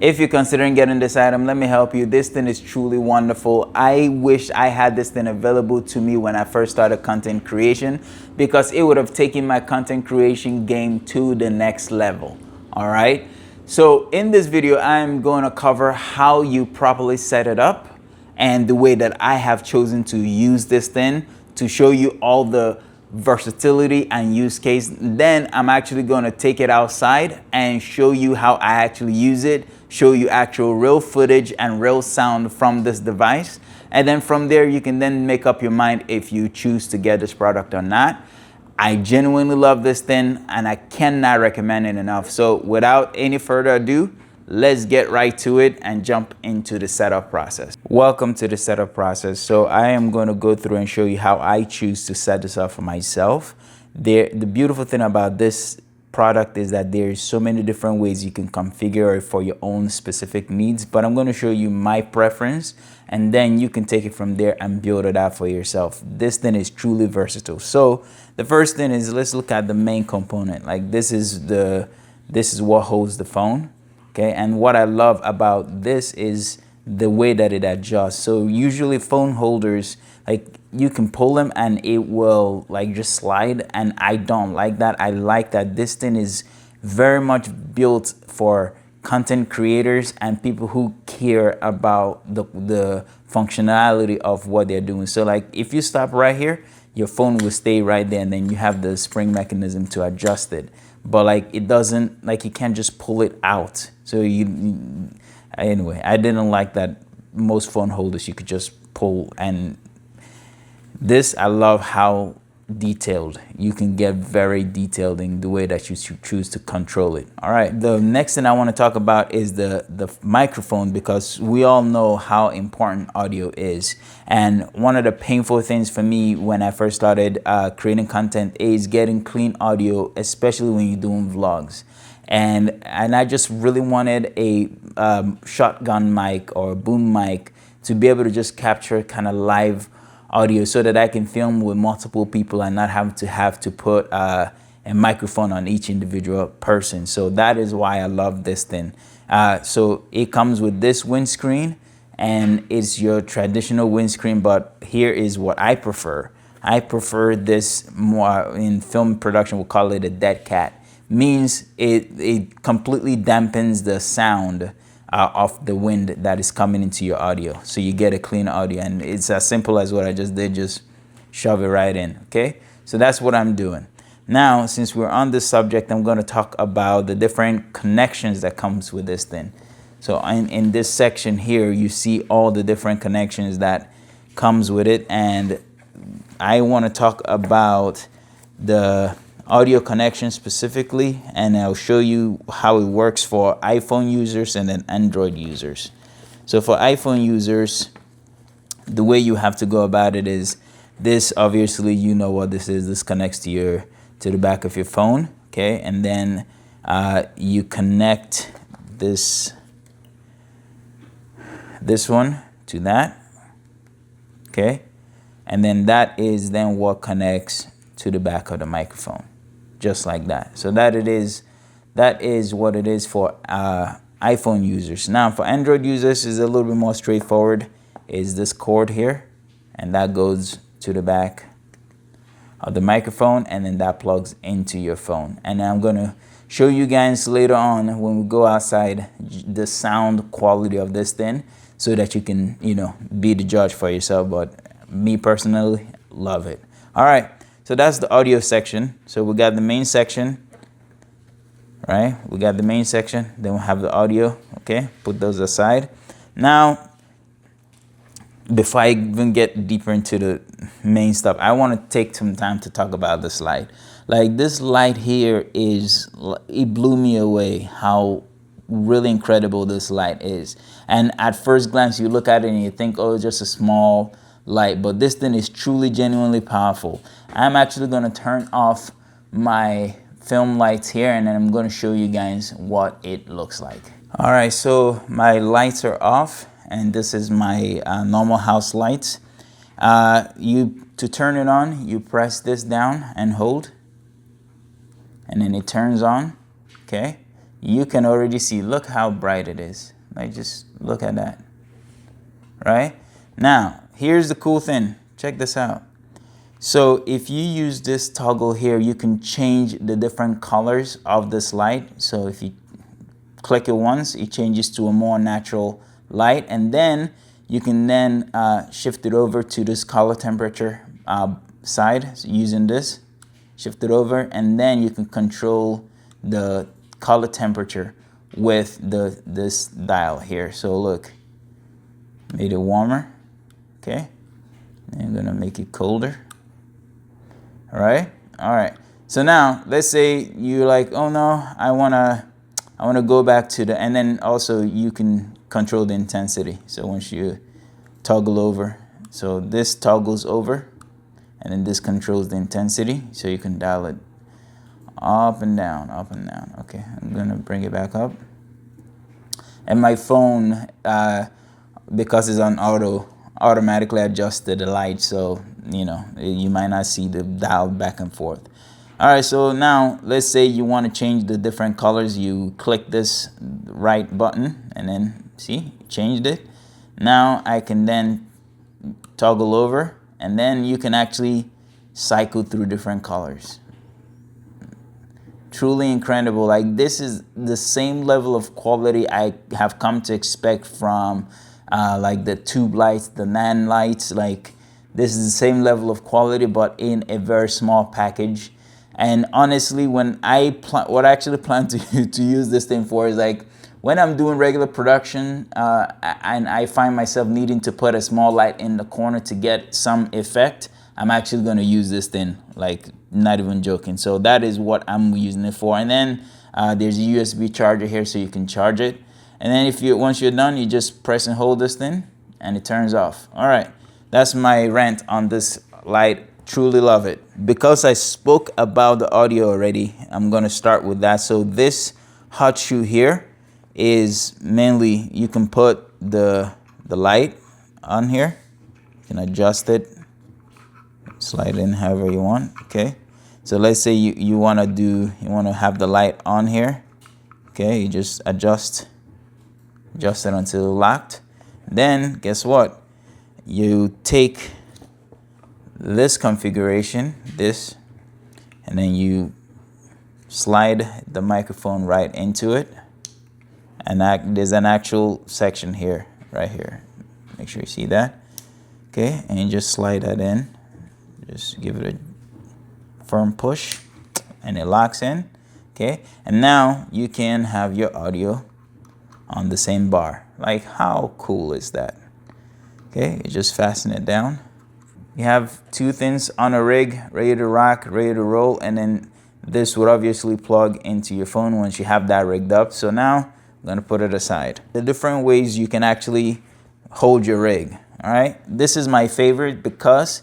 If you're considering getting this item, let me help you. This thing is truly wonderful. I wish I had this thing available to me when I first started content creation, because it would have taken my content creation game to the next level. All right. So in this video, I'm going to cover how you properly set it up and the way that I have chosen to use this thing to show you all the versatility and use case. Then I'm actually going to take it outside and show you how I actually use it, show you actual real footage and real sound from this device. And then from there, you can then make up your mind if you choose to get this product or not. I genuinely love this thing and I cannot recommend it enough. So without any further ado, let's get right to it and jump into the setup process. Welcome to the setup process. So I am going to go through and show you how I choose to set this up for myself. The beautiful thing about this product is that there's so many different ways you can configure it for your own specific needs, but I'm going to show you my preference and then you can take it from there and build it out for yourself. This thing is truly versatile. So the first thing is, let's look at the main component. Like this is what holds the phone. Okay, and what I love about this is the way that it adjusts. So usually phone holders, like you can pull them and it will like just slide, and I don't like that. I like that this thing is very much built for content creators and people who care about the functionality of what they're doing. So like if you stop right here, your phone will stay right there and then you have the spring mechanism to adjust it. But like it doesn't, like you can't just pull it out. So anyway, I didn't like that. Most phone holders you could just pull, and this, I love how detailed you can get, very detailed in the way that you choose to control it. All right, the next thing I want to talk about is the microphone, because we all know how important audio is. And one of the painful things for me when I first started creating content is getting clean audio, especially when you're doing vlogs. And I just really wanted a shotgun mic or boom mic to be able to just capture kind of live audio so that I can film with multiple people and not have to put a microphone on each individual person. So that is why I love this thing. So it comes with this windscreen, and it's your traditional windscreen, but here is what I prefer. I prefer this more in film production. We'll call it a dead cat. Means it completely dampens the sound of the wind that is coming into your audio, so you get a clean audio. And it's as simple as what I just did, just shove it right in. Okay, so that's what I'm doing. Now, since we're on this subject, I'm going to talk about the different connections that comes with this thing. So in this section here, you see all the different connections that comes with it, and I want to talk about the audio connection specifically, and I'll show you how it works for iPhone users and then Android users. So for iPhone users, the way you have to go about it is this. Obviously, you know what this is. This connects to the back of your phone, okay? And then you connect this one to that, okay? And then that is then what connects to the back of the microphone, just like that. So that is what it is for iPhone users. Now for Android users, is a little bit more straightforward. Is this cord here, and that goes to the back of the microphone, and then that plugs into your phone. And I'm gonna show you guys later on when we go outside the sound quality of this thing, so that you can, you know, be the judge for yourself. But me personally, love it. All right. So that's the audio section. So we got the main section, right? We got the main section, then we have the audio, okay? Put those aside. Now, before I even get deeper into the main stuff, I want to take some time to talk about this light. Like this light here it blew me away how really incredible this light is. And at first glance, you look at it and you think, oh, it's just a small light, but this thing is truly genuinely powerful. I'm actually going to turn off my film lights here, and then I'm going to show you guys what it looks like. All right, so my lights are off, and this is my normal house lights. To turn it on, you press this down and hold, and then it turns on. Okay, you can already see, look how bright it is. Like, just look at that, right? Now, here's the cool thing. Check this out. So if you use this toggle here, you can change the different colors of this light. So if you click it once, it changes to a more natural light, and then you can then shift it over to this color temperature side. So using this, shift it over, and then you can control the color temperature with this dial here. So look, made it warmer. Okay, I'm gonna make it colder. All right. So now let's say you're like, oh no, I wanna go back to the, and then also you can control the intensity. So once you toggle over, so this toggles over, and then this controls the intensity. So you can dial it up and down, up and down. Okay, I'm gonna bring it back up. And my phone, because it's on auto, automatically adjusted the light, so you know you might not see the dial back and forth. All right, so now let's say you want to change the different colors. You click this right button, and then see, changed it. Now I can then toggle over, and then you can actually cycle through different colors. Truly incredible. Like, this is the same level of quality I have come to expect from like the tube lights, the NAND lights. Like, this is the same level of quality, but in a very small package. And honestly, when what I actually plan to use this thing for is like when I'm doing regular production and I find myself needing to put a small light in the corner to get some effect, I'm actually going to use this thing, like, not even joking. So that is what I'm using it for. And then there's a USB charger here, so you can charge it. And then once you're done, you just press and hold this thing and it turns off. All right, that's my rant on this light. Truly love it. Because I spoke about the audio already, I'm going to start with that. So this hot shoe here is mainly, you can put the light on here. You can adjust it, slide in however you want. Okay, so let's say you want to have the light on here. Okay, you just adjust it until locked. Then guess what, you take this configuration, this, and then you slide the microphone right into it, and there's an actual section here, right here. Make sure you see that. Okay, and you just slide that in. Just give it a firm push, and it locks in. Okay, and now you can have your audio on the same bar. Like, how cool is that? Okay, you just fasten it down. You have two things on a rig, ready to rock, ready to roll, and then this would obviously plug into your phone once you have that rigged up. So now I'm gonna put it aside. The different ways you can actually hold your rig. All right, this is my favorite because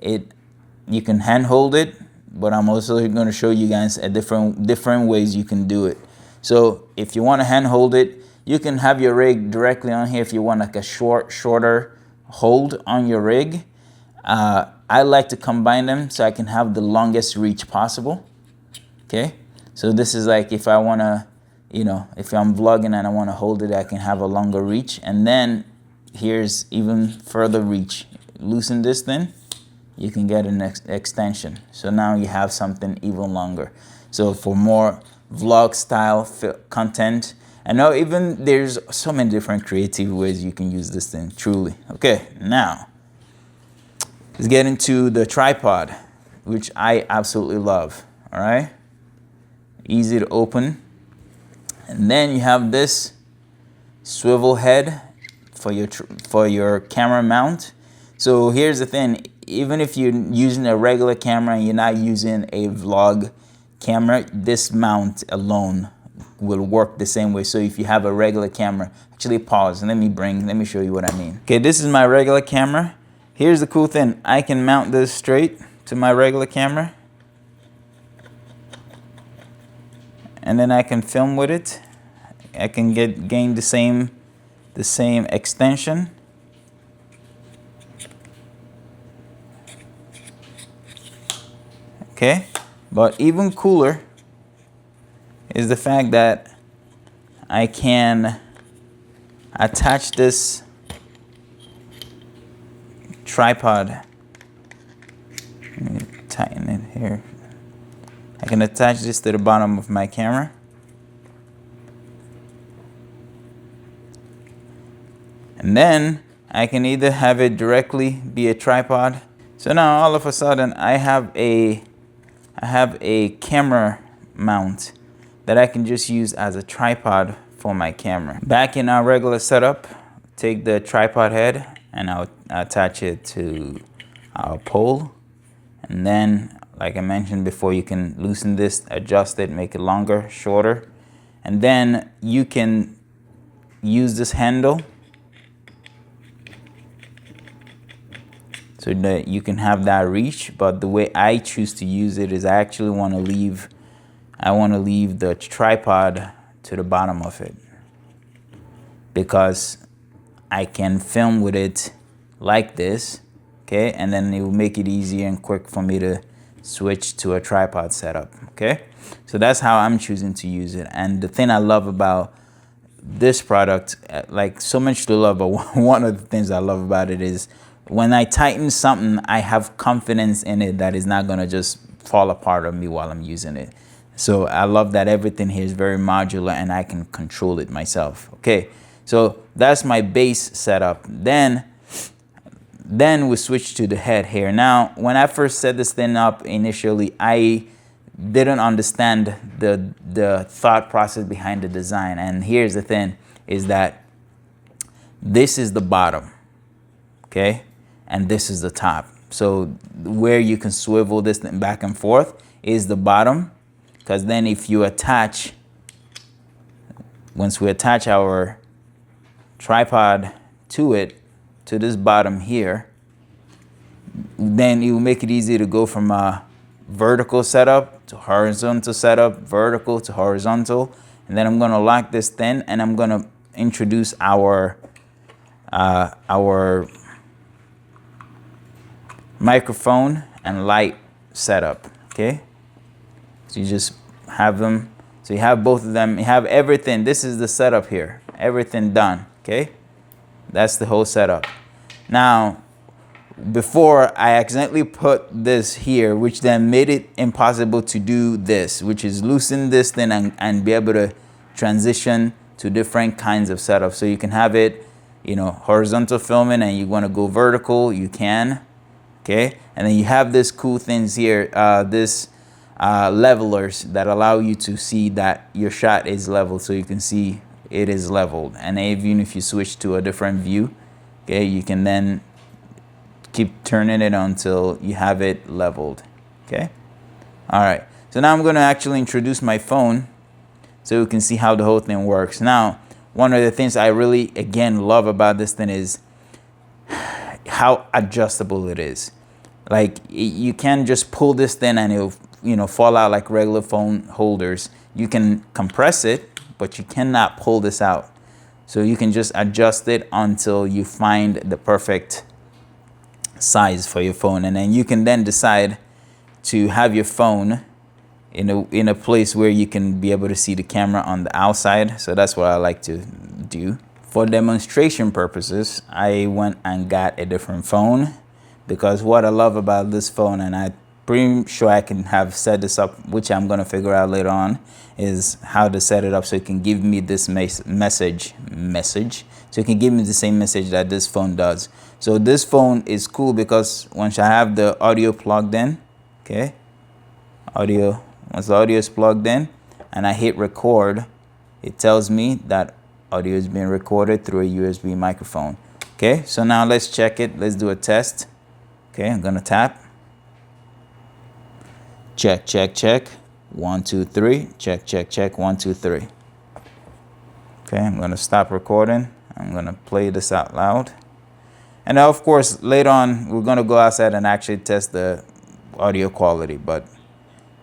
you can hand hold it, but I'm also going to show you guys a different ways you can do it. So if you want to hand hold it, you can have your rig directly on here. If you want like a shorter hold on your rig, I like to combine them so I can have the longest reach possible. Okay, so this is like if I want to, if I'm vlogging and I want to hold it, I can have a longer reach. And then here's even further reach. Loosen this thing, you can get an extension. So now you have something even longer. So for more vlog style content, I know even there's so many different creative ways you can use this thing, truly. Okay, now let's get into the tripod, which I absolutely love. All right, easy to open. And then you have this swivel head for your camera mount. So here's the thing, even if you're using a regular camera and you're not using a vlog camera, this mount alone will work the same way. So if you have a regular camera, actually pause and let me show you what I mean. Okay, this is my regular camera. Here's the cool thing, I can mount this straight to my regular camera, and then I can film with it. I can gain the same extension. Okay, but even cooler is the fact that I can attach this tripod. Let me tighten it here. I can attach this to the bottom of my camera. And then I can either have it directly be a tripod. So now all of a sudden I have a camera mount that I can just use as a tripod for my camera. Back in our regular setup, take the tripod head and I'll attach it to our pole. And then, like I mentioned before, you can loosen this, adjust it, make it longer, shorter. And then you can use this handle so that you can have that reach. But the way I choose to use it is I actually want to leave the tripod to the bottom of it, because I can film with it like this, okay? And then it will make it easier and quick for me to switch to a tripod setup, okay? So that's how I'm choosing to use it. And the thing I love about this product, like so much to love, but one of the things I love about it is when I tighten something, I have confidence in it that it's not gonna just fall apart on me while I'm using it. So I love that everything here is very modular and I can control it myself. Okay, so that's my base setup. Then we switch to the head here. Now, when I first set this thing up initially, I didn't understand the thought process behind the design. And here's the thing, is that this is the bottom, okay? And this is the top. So where you can swivel this thing back and forth is the bottom, because then if you attach, once we attach our tripod to it, to this bottom here, then it will make it easy to go from a vertical setup to horizontal setup, vertical to horizontal. And then I'm gonna lock this thing and I'm gonna introduce our microphone and light setup, okay? So you just have them, so you have both of them, you have everything. This is the setup here, everything done, okay? That's the whole setup. Now, before I accidentally put this here, which then made it impossible to do this, which is loosen this thing and be able to transition to different kinds of setups. So you can have it, you know, horizontal filming, and you want to go vertical, you can, okay? And then you have this cool things here, levelers that allow you to see that your shot is leveled, so you can see it is leveled. And even if you switch to a different view, okay, you can then keep turning it until you have it leveled, okay? All right, so now I'm gonna actually introduce my phone so you can see how the whole thing works. Now, one of the things I really, again, love about this thing is how adjustable it is. Like, you can just pull this thing and it'll, you know, fall out like regular phone holders. You can compress it, but you cannot pull this out. So you can just adjust it until you find the perfect size for your phone. And then you can then decide to have your phone in a place where you can be able to see the camera on the outside. So that's what I like to do. For demonstration purposes, I went and got a different phone, because what I love about this phone, and I'm pretty sure I can have set this up, which I'm going to figure out later on, is how to set it up so it can give me this message. So it can give me the same message that this phone does. So this phone is cool because once I have the audio plugged in, okay, once the audio is plugged in and I hit record, it tells me that audio is being recorded through a USB microphone. Okay, so now let's check it. Let's do a test. Okay, I'm gonna tap. Check, check, check. 1, 2, 3. Check, check, check. 1, 2, 3. Okay, I'm gonna stop recording. I'm gonna play this out loud. And now, of course, later on, we're gonna go outside and actually test the audio quality, but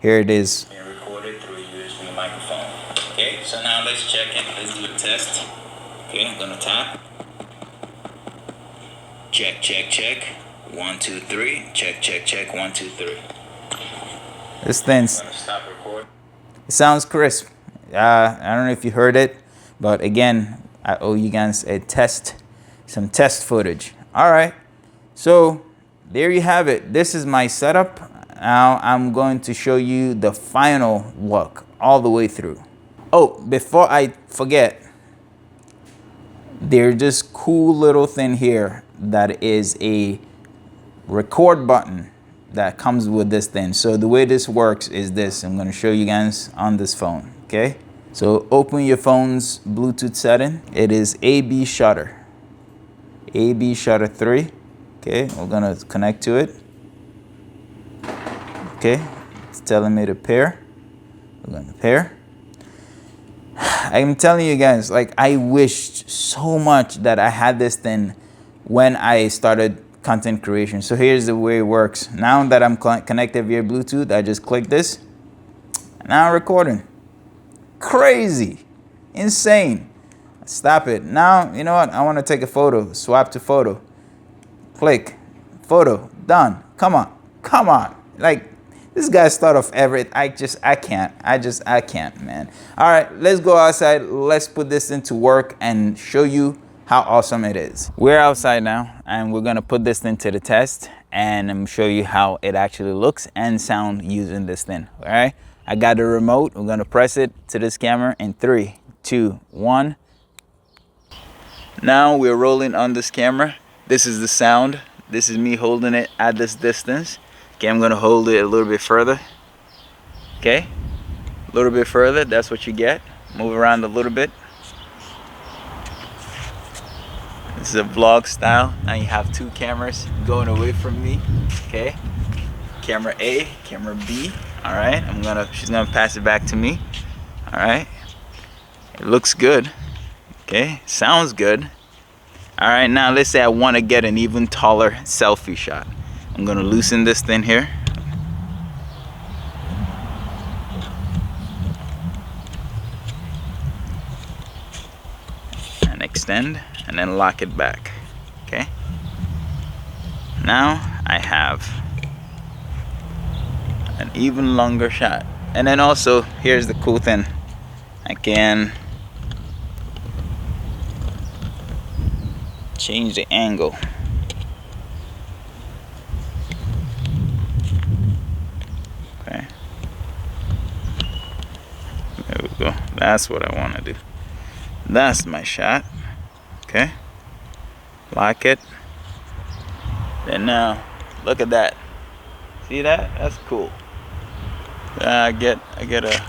here it is. Being recorded through a USB microphone. Okay, so now let's check it. Let's do a test. Okay, I'm gonna tap. Check, check, check. 1, 2, 3. Check, check, check. 1, 2, 3. This thing's. I'm gonna stop recording. It sounds crisp. I don't know if you heard it, But again, I owe you guys some test footage. All right, so there you have it. This is my setup. Now I'm going to show you the final look all the way through. Oh, before I forget, there's this cool little thing here that is a record button that comes with this thing. So the way this works is this. I'm going to show you guys on this phone. Okay, so open your phone's Bluetooth setting. It is AB shutter 3. Okay, we're going to connect to it. Okay, it's telling me to pair. We're going to pair. I'm telling you guys, like, I wished so much that I had this thing when I started content creation. So here's the way it works. Now that I'm connected via Bluetooth, I just click this. Now I'm recording. Crazy. Insane. Stop it. Now, you know what? I want to take a photo. Swap to photo. Click. Photo. Done. Come on. Come on. Like, this guy start off everything. I can't, man. All right, let's go outside. Let's put this into work and show you how awesome it is. We're outside now, and we're gonna put this thing to the test, and I'm show you how it actually looks and sound using this thing. All right, I got the remote. We're gonna press it to this camera in 3, 2, 1. Now we're rolling on this camera. This is the sound. This is me holding it at this distance. Okay, I'm gonna hold it a little bit further. Okay, a little bit further, that's what you get. Move around a little bit. This is a vlog style. Now you have 2 cameras going away from me. Okay, camera A, camera B. All right, she's gonna pass it back to me. All right, it looks good. Okay, sounds good. All right, now let's say I wanna get an even taller selfie shot. I'm gonna loosen this thing here. And extend, and then lock it back. Okay. Now I have an even longer shot. And then also, here's the cool thing. I can change the angle. There we go. That's what I want to do. That's my shot. Okay. Lock it. Then now, look at that. See that? That's cool. I get a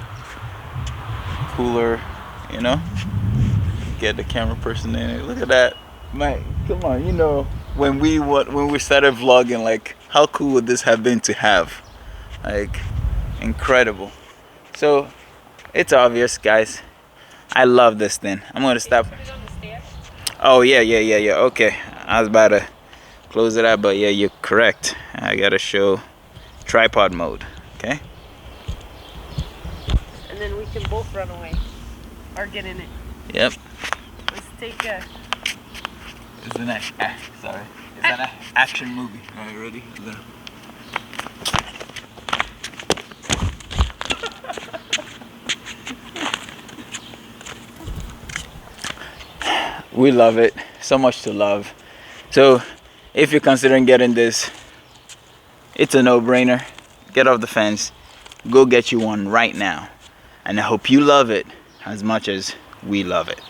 cooler, you know. Get the camera person in it. Look at that. Man, come on. You know, when we started vlogging, like, how cool would this have been to have? Like, incredible. So it's obvious, guys. I love this thing. I'm gonna stop. Oh yeah. Okay, I was about to close it out, but yeah, you're correct. I gotta show tripod mode. Okay. And then we can both run away or get in it. Yep. Let's take a. It's an action movie. All right, ready? We love it. So much to love. So if you're considering getting this, it's a no-brainer. Get off the fence. Go get you one right now. And I hope you love it as much as we love it.